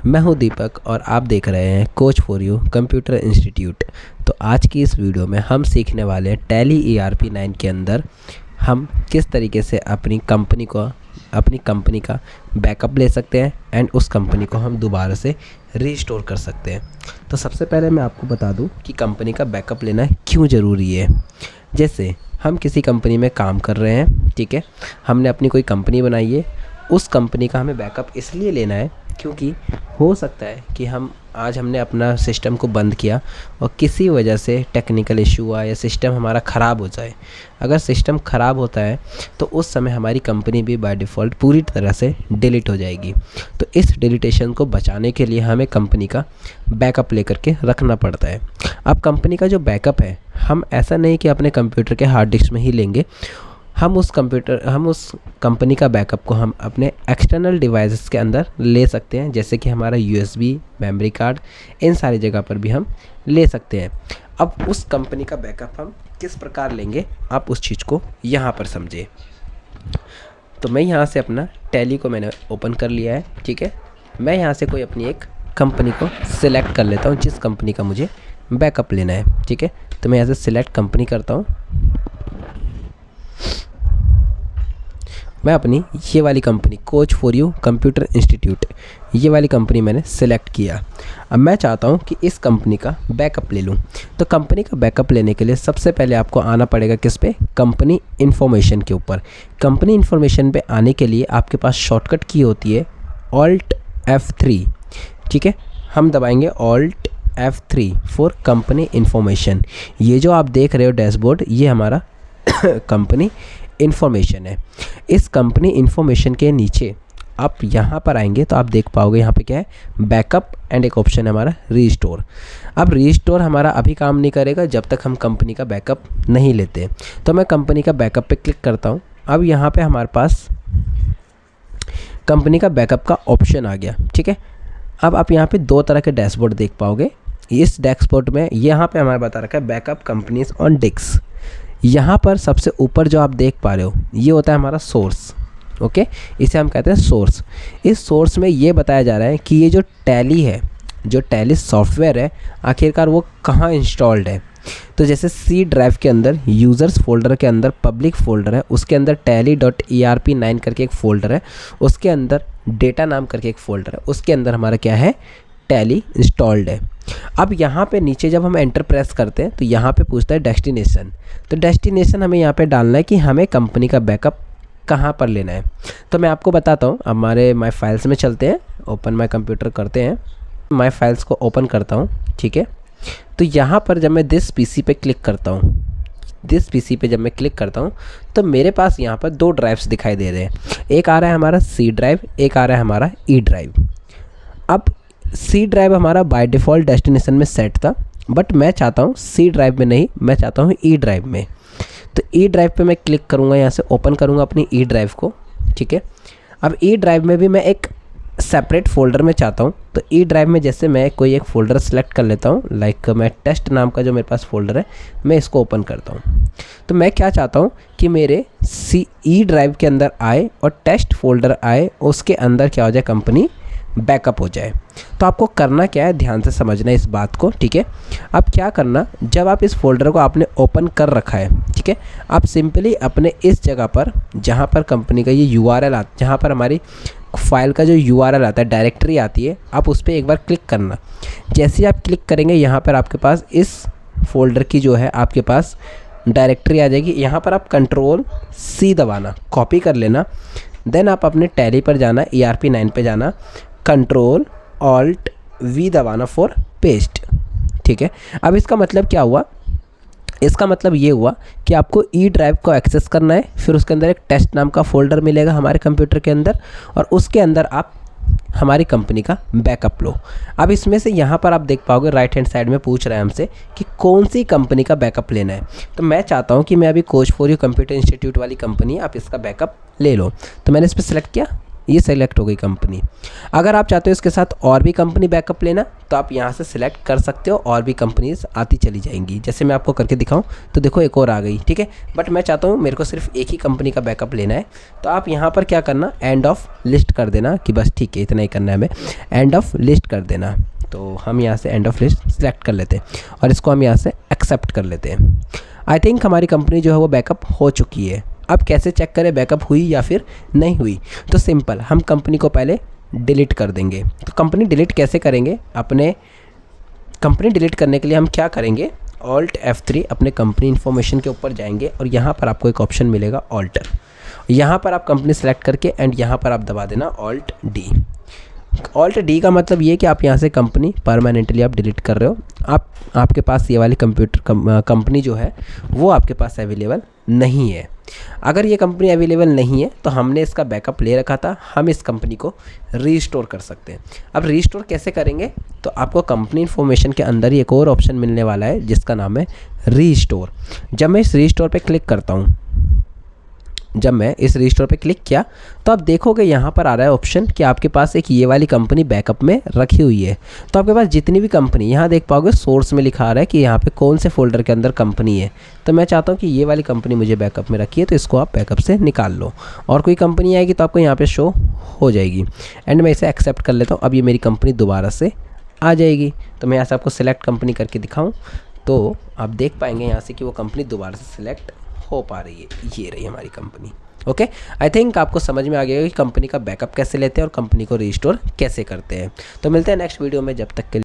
मैं हूं दीपक और आप देख रहे हैं coach for you computer institute. तो आज की इस वीडियो में हम सीखने वाले हैं टैली ERP9 के अंदर हम किस तरीके से अपनी कंपनी का बैकअप ले सकते हैं एंड उस कंपनी को हम दोबारा से रीस्टोर कर सकते हैं। तो सबसे पहले मैं आपको बता दूं कि कंपनी का बैकअप लेना क्यों ज़रूरी है। जैसे हम किसी कंपनी में काम कर रहे हैं, ठीक है, हमने अपनी कोई कंपनी बनाई है, उस कंपनी का हमें बैकअप इसलिए लेना है क्योंकि हो सकता है कि हमने अपना सिस्टम को बंद किया और किसी वजह से टेक्निकल इशू हुआ या सिस्टम हमारा ख़राब हो जाए। अगर सिस्टम ख़राब होता है तो उस समय हमारी कंपनी भी बाय डिफ़ॉल्ट पूरी तरह से डिलीट हो जाएगी। तो इस डिलीटेशन को बचाने के लिए हमें कंपनी का बैकअप लेकर के रखना पड़ता है। अब कंपनी का जो बैकअप है, हम ऐसा नहीं कि अपने कंप्यूटर के हार्ड डिस्क में ही लेंगे, हम उस कंपनी का बैकअप को हम अपने एक्सटर्नल डिवाइसेस के अंदर ले सकते हैं, जैसे कि हमारा USB, मेमोरी कार्ड, इन सारी जगह पर भी हम ले सकते हैं। अब उस कंपनी का बैकअप हम किस प्रकार लेंगे, आप उस चीज़ को यहाँ पर समझिए। तो मैं यहाँ से अपना टैली को मैंने ओपन कर लिया है, ठीक है। मैं यहाँ से कोई अपनी एक कंपनी को सिलेक्ट कर लेता हूँ जिस कंपनी का मुझे बैकअप लेना है, ठीक है। तो मैं यहाँ से सिलेक्ट कंपनी करता हूँ। मैं अपनी ये वाली company coach for you computer institute, ये वाली कंपनी मैंने सेलेक्ट किया। अब मैं चाहता हूँ कि इस कंपनी का बैकअप ले लूँ। तो कंपनी का बैकअप लेने के लिए सबसे पहले आपको आना पड़ेगा किस पे, कंपनी इन्फॉर्मेशन के ऊपर। कंपनी इन्फॉर्मेशन पे आने के लिए आपके पास शॉर्टकट की होती है Alt F3, ठीक है। हम दबाएंगे Alt F3 for company information. ये जो आप देख रहे हो डैशबोर्ड, ये हमारा कंपनी इन्फॉर्मेशन है। इस कंपनी इन्फॉर्मेशन के नीचे आप यहाँ पर आएंगे तो आप देख पाओगे यहाँ पे क्या है, बैकअप एंड एक ऑप्शन है हमारा रीस्टोर। अब रीस्टोर हमारा अभी काम नहीं करेगा जब तक हम कंपनी का बैकअप नहीं लेते। तो मैं कंपनी का बैकअप पे क्लिक करता हूँ। अब यहाँ पे हमारे पास कंपनी का बैकअप का ऑप्शन आ गया, ठीक है। अब आप यहाँ पे दो तरह के डैशबोर्ड देख पाओगे। इस डैशबोर्ड में यहाँ पे हमारा बता रखा है बैकअप कंपनीज ऑन डिस्क। यहाँ पर सबसे ऊपर जो आप देख पा रहे हो ये होता है हमारा सोर्स, ओके, इसे हम कहते हैं सोर्स। इस सोर्स में ये बताया जा रहा है कि ये जो टैली है, जो टैली सॉफ्टवेयर है, आखिरकार वो कहाँ इंस्टॉल्ड है। तो जैसे C ड्राइव के अंदर यूज़र्स फोल्डर के अंदर पब्लिक फ़ोल्डर है, उसके अंदर tally.erp9 करके एक फ़ोल्डर है, उसके अंदर डेटा नाम करके एक फ़ोल्डर है, उसके अंदर हमारा क्या है, टैली इंस्टॉल्ड है। अब यहाँ पे नीचे जब हम एंटर प्रेस करते हैं तो यहाँ पे पूछता है डेस्टिनेशन। तो डेस्टिनेशन हमें यहाँ पे डालना है कि हमें कंपनी का बैकअप कहाँ पर लेना है। तो मैं आपको बताता हूँ। हमारे माय फाइल्स में चलते हैं, ओपन माय कंप्यूटर करते हैं, माय फाइल्स को ओपन करता हूँ, ठीक है। तो यहाँ पर जब मैं दिस PC पे क्लिक करता हूँ, दिस PC पे जब मैं क्लिक करता हूँ तो मेरे पास यहाँ पर दो ड्राइव्स दिखाई दे रहे हैं। एक आ रहा है हमारा C ड्राइव, एक आ रहा है हमारा E ड्राइव। अब C ड्राइव हमारा बाय डिफ़ॉल्ट डेस्टिनेशन में सेट था, बट मैं चाहता हूँ C ड्राइव में नहीं, मैं चाहता हूँ E ड्राइव में। तो E ड्राइव पे मैं क्लिक करूँगा, यहाँ से ओपन करूँगा अपनी E ड्राइव को, ठीक है। अब E ड्राइव में भी मैं एक सेपरेट फ़ोल्डर में चाहता हूँ। तो E ड्राइव में जैसे मैं कोई एक फ़ोल्डर सेलेक्ट कर लेता हूँ, लाइक मैं टेस्ट नाम का जो मेरे पास फ़ोल्डर है, मैं इसको ओपन करता हूँ। तो मैं क्या चाहता हूँ कि मेरे E ड्राइव के अंदर आए और टेस्ट फ़ोल्डर आए, उसके अंदर क्या हो जाए, कंपनी बैकअप हो जाए। तो आपको करना क्या है, ध्यान से समझना इस बात को, ठीक है। अब क्या करना, जब आप इस फोल्डर को आपने ओपन कर रखा है, ठीक है, आप सिंपली अपने इस जगह पर जहाँ पर कंपनी का ये URL आता, जहाँ पर हमारी फाइल का जो URL आता है, डायरेक्टरी आती है, आप उस पर एक बार क्लिक करना। जैसे ही आप क्लिक करेंगे यहाँ पर आपके पास इस फोल्डर की जो है आपके पास डायरेक्टरी आ जाएगी। यहाँ पर आप Ctrl+C दबाना, कॉपी कर लेना। देन आप अपने टैली पर जाना, ERP9 पे जाना, Ctrl+Alt+V दबाना फॉर पेस्ट, ठीक है। अब इसका मतलब क्या हुआ, इसका मतलब ये हुआ कि आपको E ड्राइव को एक्सेस करना है, फिर उसके अंदर एक टेस्ट नाम का फ़ोल्डर मिलेगा हमारे कंप्यूटर के अंदर, और उसके अंदर आप हमारी कंपनी का बैकअप लो। अब इसमें से यहाँ पर आप देख पाओगे राइट हैंड साइड में पूछ रहा है हमसे कि कौन सी कंपनी का बैकअप लेना है। तो मैं चाहता हूँ कि मैं अभी coach for you computer institute वाली कंपनी है, आप इसका बैकअप ले लो। तो मैंने इस पर सेलेक्ट किया, ये सेलेक्ट हो गई कंपनी। अगर आप चाहते हो इसके साथ और भी कंपनी बैकअप लेना तो आप यहाँ से सिलेक्ट कर सकते हो, और भी कंपनीज आती चली जाएंगी। जैसे मैं आपको करके दिखाऊं तो देखो एक और आ गई, ठीक है। बट मैं चाहता हूँ मेरे को सिर्फ एक ही कंपनी का बैकअप लेना है, तो आप यहाँ पर क्या करना, एंड ऑफ लिस्ट कर देना कि बस ठीक है इतना ही करना है हमें, एंड ऑफ लिस्ट कर देना। तो हम यहाँ से एंड ऑफ लिस्ट सेलेक्ट कर लेते हैं और इसको हम यहाँ से एक्सेप्ट कर लेते हैं। आई थिंक हमारी कंपनी जो है वो बैकअप हो चुकी है। अब कैसे चेक करें बैकअप हुई या फिर नहीं हुई, तो सिंपल, हम कंपनी को पहले डिलीट कर देंगे। तो कंपनी डिलीट कैसे करेंगे, अपने कंपनी डिलीट करने के लिए हम क्या करेंगे, ऑल्ट F3 अपने कंपनी इन्फॉर्मेशन के ऊपर जाएंगे और यहाँ पर आपको एक ऑप्शन मिलेगा ऑल्टर। यहाँ पर आप कंपनी सेलेक्ट करके एंड यहाँ पर आप दबा देना ऑल्ट D। ऑल्ट डी का मतलब ये कि आप यहाँ से कंपनी परमानेंटली आप डिलीट कर रहे हो। आपके पास ये वाली कंपनी जो है वो आपके पास अवेलेबल नहीं है। अगर ये कंपनी अवेलेबल नहीं है तो हमने इसका बैकअप ले रखा था, हम इस कंपनी को रीस्टोर कर सकते हैं। अब रीस्टोर कैसे करेंगे, तो आपको कंपनी इन्फॉर्मेशन के अंदर ही एक और ऑप्शन मिलने वाला है जिसका नाम है रीस्टोर। जब मैं इस रीस्टोर पे क्लिक करता हूँ, जब मैं इस रजिस्टर पे क्लिक किया तो आप देखोगे यहाँ पर आ रहा है ऑप्शन कि आपके पास एक ये वाली कंपनी बैकअप में रखी हुई है। तो आपके पास जितनी भी कंपनी, यहाँ देख पाओगे सोर्स में लिखा आ रहा है कि यहाँ पे कौन से फोल्डर के अंदर कंपनी है। तो मैं चाहता हूँ कि ये वाली कंपनी मुझे बैकअप में रखी है, तो इसको आप बैकअप से निकाल लो और कोई कंपनी आएगी तो आपको यहाँ पर शो हो जाएगी। एंड मैं इसे एक्सेप्ट कर लेता हूँ। अब ये मेरी कंपनी दोबारा से आ जाएगी। तो मैं यहाँ से आपको सिलेक्ट कंपनी करके दिखाऊँ तो आप देख पाएंगे यहाँ से कि वो कंपनी दोबारा से सिलेक्ट हो पा रही है। ये रही हमारी कंपनी। ओके, आई थिंक आपको समझ में आ गया कि कंपनी का बैकअप कैसे लेते हैं और कंपनी को रिस्टोर कैसे करते हैं। तो मिलते हैं नेक्स्ट वीडियो में, जब तक के लिए